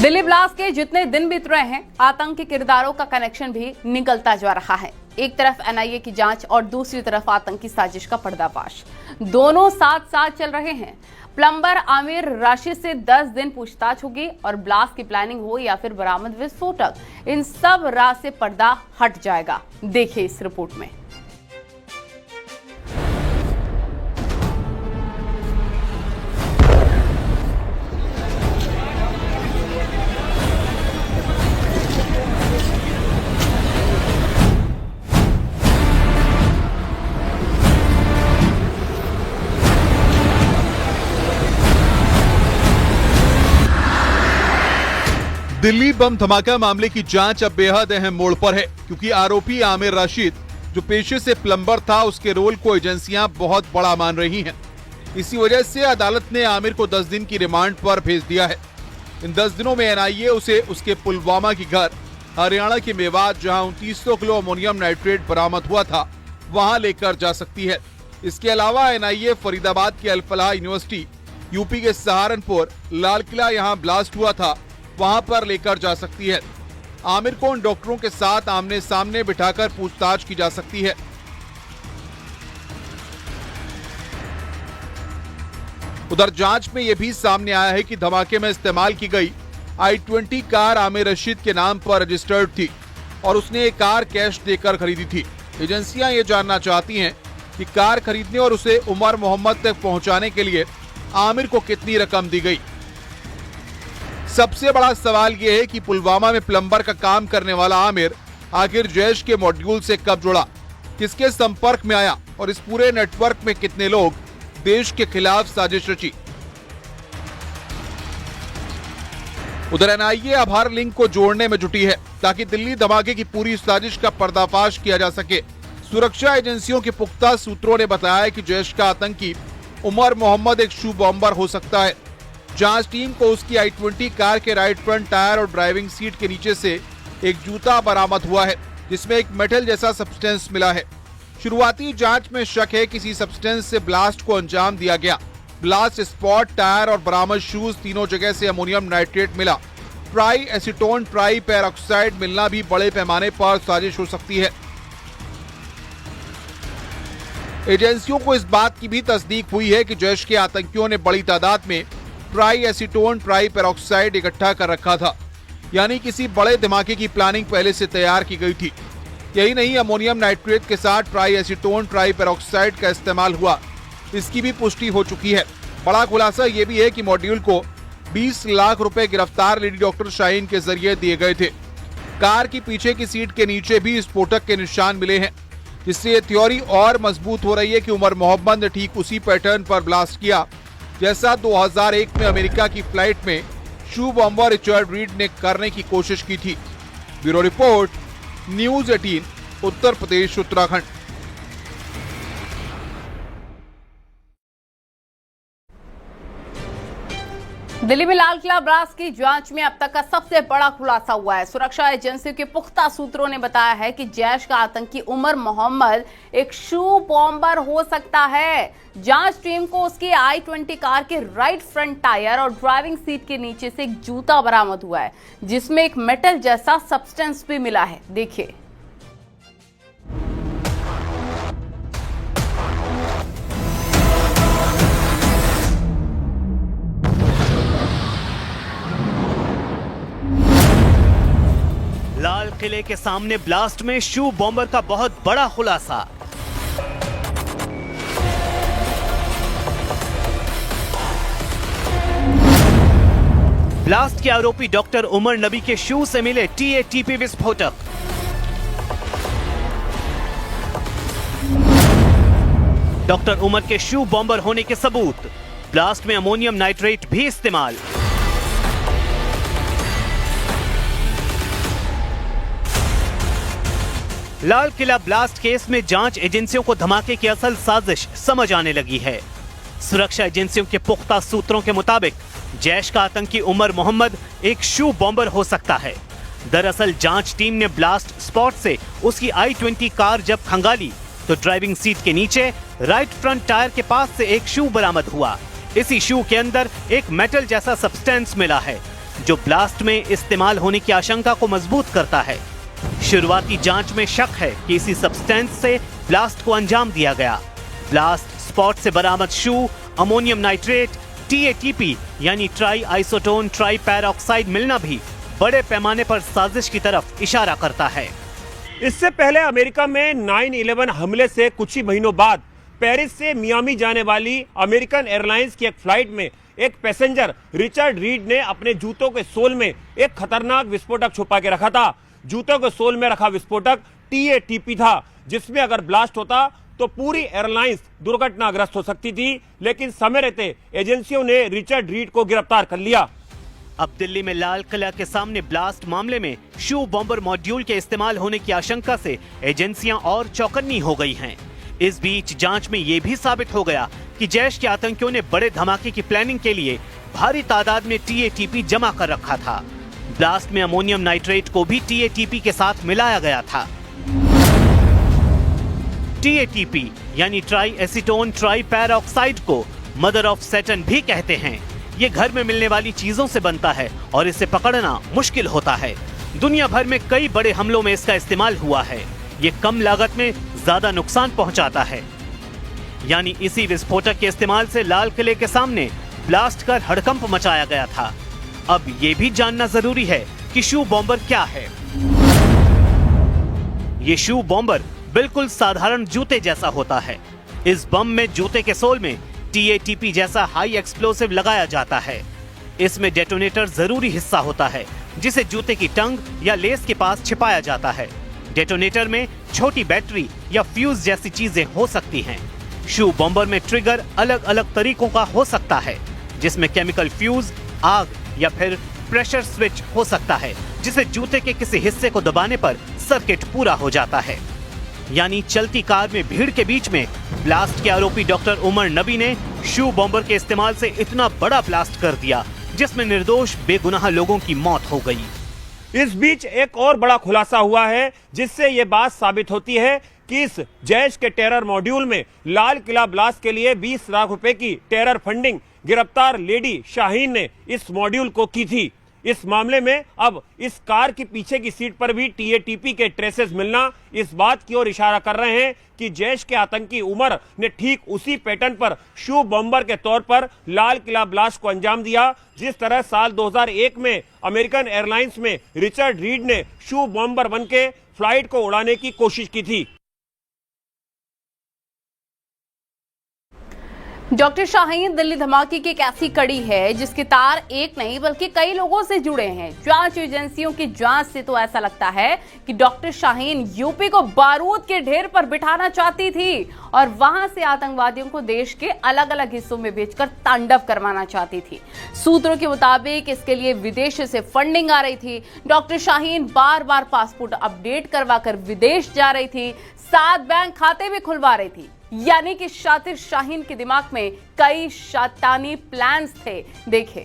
Delhi blast के जितने दिन बीत रहे हैं, आतंकी किरदारों का कनेक्शन भी निकलता जा रहा है। एक तरफ एनआईए की जांच और दूसरी तरफ आतंकी साजिश का पर्दाफाश, दोनों साथ साथ चल रहे हैं। प्लम्बर आमिर राशिद से 10 दिन पूछताछ होगी और ब्लास्ट की प्लानिंग हो या फिर बरामद विस्फोटक, इन सब राज से पर्दा हट जाएगा। देखिए इस रिपोर्ट में। दिल्ली बम धमाका मामले की जांच अब बेहद अहम मोड़ पर है, क्योंकि आरोपी आमिर राशिद, जो पेशे से प्लम्बर था, उसके रोल को एजेंसियां बहुत बड़ा मान रही हैं। इसी वजह से अदालत ने आमिर को 10 दिन की रिमांड पर भेज दिया है। इन 10 दिनों में एनआईए उसे उसके पुलवामा की घर हरियाणा के मेवात, जहां 2900 किलो अमोनियम नाइट्रेट बरामद हुआ था, वहां लेकर जा सकती है। इसके अलावा एनआईए फरीदाबाद के अल-फलाह यूनिवर्सिटी, यूपी के सहारनपुर, लाल किला, यहाँ ब्लास्ट हुआ था, वहां पर लेकर जा सकती है। आमिर को उन डॉक्टरों के साथ आमने सामने बिठाकर पूछताछ की जा सकती है। उधर जांच में यह भी सामने आया है कि धमाके में इस्तेमाल की गई i20 कार आमिर रशीद के नाम पर रजिस्टर्ड थी और उसने ये कार कैश देकर खरीदी थी। एजेंसियां ये जानना चाहती हैं कि कार खरीदने और उसे उमर मोहम्मद तक पहुंचाने के लिए आमिर को कितनी रकम दी गई। सबसे बड़ा सवाल यह है कि पुलवामा में प्लम्बर का काम करने वाला आमिर आखिर जैश के मॉड्यूल से कब जुड़ा, किसके संपर्क में आया और इस पूरे नेटवर्क में कितने लोग देश के खिलाफ साजिश रची। उधर एनआईए आधार लिंक को जोड़ने में जुटी है ताकि दिल्ली धमाके की पूरी साजिश का पर्दाफाश किया जा सके। सुरक्षा एजेंसियों के पुख्ता सूत्रों ने बताया कि जैश का आतंकी उमर मोहम्मद एक शू बॉम्बर हो सकता है। जांच टीम को उसकी i20 कार के राइट फ्रंट टायर और ड्राइविंग सीट के नीचे से एक जूता बरामद हुआ है, जिसमें एक मेटल जैसा सब्सटेंस मिला है। शुरुआती जांच में शक है किसी सब्सटेंस से ब्लास्ट को अंजाम दिया गया। ब्लास्ट स्पॉट, टायर और बरामद शूज, तीनों जगह से अमोनियम नाइट्रेट मिला। ट्राई एसीटोन ट्राई पेरोक्साइड मिलना भी बड़े पैमाने पर साजिश हो सकती है। एजेंसियों को इस बात की भी तस्दीक हुई है कि जैश के आतंकियों ने बड़ी तादाद में ट्राई एसीटोन ट्राई पेरोक्साइड इकट्ठा कर रखा था, यानी किसी बड़े धमाके की प्लानिंग पहले से तैयार की गई थी। यही नहीं, अमोनियम नाइट्रेट के साथ ट्राई एसीटोन ट्राई पेरोक्साइड का इस्तेमाल हुआ, इसकी भी पुष्टि हो चुकी है। बड़ा खुलासा यह भी है कि मॉड्यूल को 20 लाख रुपए गिरफ्तार लेडी डॉक्टर शाहीन के जरिए दिए गए थे। कार की पीछे की सीट के नीचे भी स्फोटक के निशान मिले हैं, जिससे ये थ्योरी और मजबूत हो रही है कि उमर मोहम्मद ने ठीक उसी पैटर्न पर ब्लास्ट किया जैसा 2001 में अमेरिका की फ्लाइट में शू बॉम्बर रिचर्ड रीड ने करने की कोशिश की थी। Bureau report, news 18, Uttar Pradesh, Uttarakhand. Delhi में लाल किला ब्लास्ट की जांच में अब तक का सबसे बड़ा खुलासा हुआ है। सुरक्षा एजेंसियों के पुख्ता सूत्रों ने बताया है कि जैश का आतंकी उमर मोहम्मद एक शू बॉम्बर हो सकता है। जांच टीम को उसकी i20 कार के राइट फ्रंट टायर और ड्राइविंग सीट के नीचे से एक जूता बरामद हुआ है, जिसमें एक मेटल जैसा सब्सटेंस भी मिला है। देखिए। लाल किले के सामने ब्लास्ट में शू बॉम्बर का बहुत बड़ा खुलासा। ब्लास्ट के आरोपी डॉक्टर उमर नबी के शू से मिले TATP विस्फोटक। डॉक्टर उमर के शू बॉम्बर होने के सबूत। ब्लास्ट में अमोनियम नाइट्रेट भी इस्तेमाल। लाल किला ब्लास्ट केस में जांच एजेंसियों को धमाके की असल साजिश समझ आने लगी है। सुरक्षा एजेंसियों के पुख्ता सूत्रों के मुताबिक जैश का आतंकी उमर मोहम्मद एक शू बॉम्बर हो सकता है। दरअसल जांच टीम ने ब्लास्ट स्पॉट से उसकी i20 कार जब खंगाली तो ड्राइविंग सीट के नीचे राइट फ्रंट टायर के पास से एक शू बरामद हुआ। इसी शू के अंदर एक मेटल जैसा सब्सटेंस मिला है। जो ब्लास्ट में इस्तेमाल होने की आशंका को मजबूत करता है। शुरुआती जांच में शक है कि इसी सब्सटेंस से ब्लास्ट को अंजाम दिया गया। ब्लास्ट स्पॉट से बरामद शू अमोनियम नाइट्रेट TATP यानी ट्राई आइसोटोन ट्राई पैरऑक्साइड मिलना भी बड़े पैमाने पर साजिश की तरफ इशारा करता है। इससे पहले अमेरिका में 9/11 हमले से कुछ ही महीनों बाद पेरिस से मियामी जाने वाली अमेरिकन एयरलाइंस की एक फ्लाइट में एक पैसेंजर रिचर्ड रीड ने अपने जूतों के सोल में एक खतरनाक विस्फोटक छुपा के रखा था। जूतों के सोल में रखा विस्फोटक TATP था, जिसमें अगर ब्लास्ट होता तो पूरी एयरलाइंस दुर्घटनाग्रस्त हो सकती थी, लेकिन समय रहते एजेंसियों ने रिचर्ड रीड को गिरफ्तार कर लिया। अब दिल्ली में लाल किला के सामने ब्लास्ट मामले में शू बॉम्बर मॉड्यूल के इस्तेमाल होने की आशंका से एजेंसियां और चौकन्नी हो गई हैं। इस बीच जांच में यह भी साबित हो गया कि जैश के आतंकियों ने बड़े धमाके की प्लानिंग के लिए भारी तादाद में TATP जमा कर रखा था। ब्लास्ट में अमोनियम नाइट्रेट को भी TATP के साथ मिलाया गया था। TATP यानी ट्राई एसीटोन ट्राई पैरऑक्साइड को मदर ऑफ सैटन भी कहते हैं। ये घर में मिलने वाली चीजों से बनता है और इसे पकड़ना मुश्किल होता है। दुनिया भर में कई बड़े हमलों में इसका इस्तेमाल हुआ है। ये कम लागत में ज्यादा नुकसान पहुंचाता है। यानी इसी विस्फोटक के इस्तेमाल से लाल किले के सामने ब्लास्ट कर हड़कंप मचाया गया था। अब ये भी जानना जरूरी है कि शू बॉम्बर क्या है। ये शू बॉम्बर बिल्कुल साधारण जूते जैसा होता है। इस बम में जूते के सोल में TATP जैसा हाई एक्सप्लोसिव लगाया जाता है। इसमें डेटोनेटर जरूरी हिस्सा होता है, जिसे जूते की टंग या लेस के पास छिपाया जाता है। डेटोनेटर में छोटी बैटरी या फ्यूज जैसी चीजें हो सकती हैं। शू बॉम्बर में ट्रिगर अलग अलग तरीकों का हो सकता है, जिसमें केमिकल फ्यूज, आग या फिर प्रेशर स्विच हो सकता है, जिसे जूते के किसी हिस्से को दबाने पर सर्किट पूरा हो जाता है। यानी चलती कार में भीड़ के बीच में ब्लास्ट के आरोपी डॉक्टर उमर नबी ने शू बॉम्बर के इस्तेमाल से इतना बड़ा ब्लास्ट कर दिया, जिसमें निर्दोष बेगुनाह लोगों की मौत हो गई। इस बीच एक और बड़ा खुलासा हुआ है, जिससे यह बात साबित होती है कि इस जैश के टेरर मॉड्यूल में लाल किला ब्लास्ट के लिए 20 लाख रुपए की टेरर फंडिंग गिरफ्तार लेडी शाहीन ने इस मॉड्यूल को की थी। इस मामले में अब इस कार की पीछे की सीट पर भी TATP के ट्रेसेस मिलना इस बात की ओर इशारा कर रहे हैं कि जैश के आतंकी उमर ने ठीक उसी पैटर्न पर शू बॉम्बर के तौर पर लाल किला ब्लास्ट को अंजाम दिया, जिस तरह साल 2001 में अमेरिकन एयरलाइंस में रिचर्ड रीड ने शू बॉम्बर बनके फ्लाइट को उड़ाने की कोशिश की थी। डॉक्टर शाहीन दिल्ली धमाके की एक ऐसी कड़ी है जिसके तार एक नहीं बल्कि कई लोगों से जुड़े हैं। जांच एजेंसियों की जांच से तो ऐसा लगता है कि डॉक्टर शाहीन यूपी को बारूद के ढेर पर बिठाना चाहती थी और वहां से आतंकवादियों को देश के अलग अलग हिस्सों में भेजकर तांडव करवाना चाहती थी। सूत्रों के मुताबिक इसके लिए विदेश से फंडिंग आ रही थी। डॉक्टर शाहीन बार बार पासपोर्ट अपडेट करवा कर विदेश जा रही थी, 7 बैंक खाते भी खुलवा रही थी। यानी कि शातिर शाहीन के दिमाग में कई शैतानी प्लान्स थे। देखें।